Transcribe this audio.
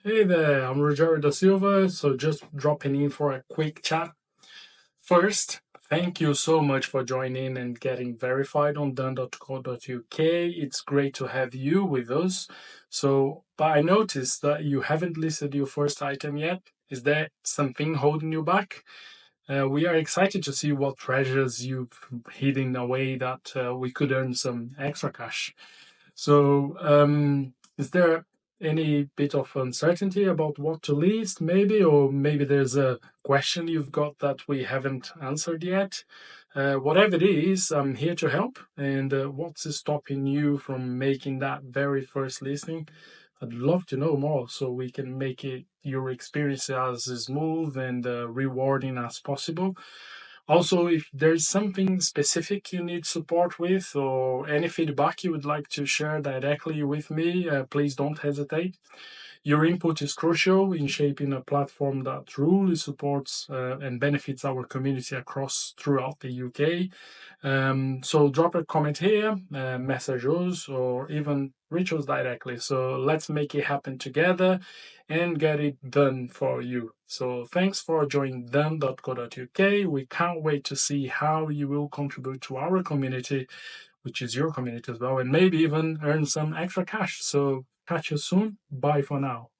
Hey there, I'm Rogerio da Silva. So just dropping in for a quick chat. First, thank you so much for joining and getting verified on Dhan.co.uk. It's great to have you with us. But I noticed that you haven't listed your first item yet. Is there something holding you back? We are excited to see what treasures you've hidden away that we could earn some extra cash. Is there any bit of uncertainty about what to list, maybe, or maybe there's a question you've got that we haven't answered yet? Whatever it is, I'm here to help. And what's stopping you from making that very first listing? I'd love to know more so we can make it your experience as smooth and rewarding as possible. Also, if there's something specific you need support with or any feedback you would like to share directly with me, please don't hesitate. Your input is crucial in shaping a platform that truly supports and benefits our community across throughout the UK. So drop a comment here, message us, or even reach us directly. So let's make it happen together and get it done for you. So thanks for joining Dhan.co.uk. We can't wait to see how you will contribute to our community, which is your community as well, and maybe even earn some extra cash. So catch you soon. Bye for now.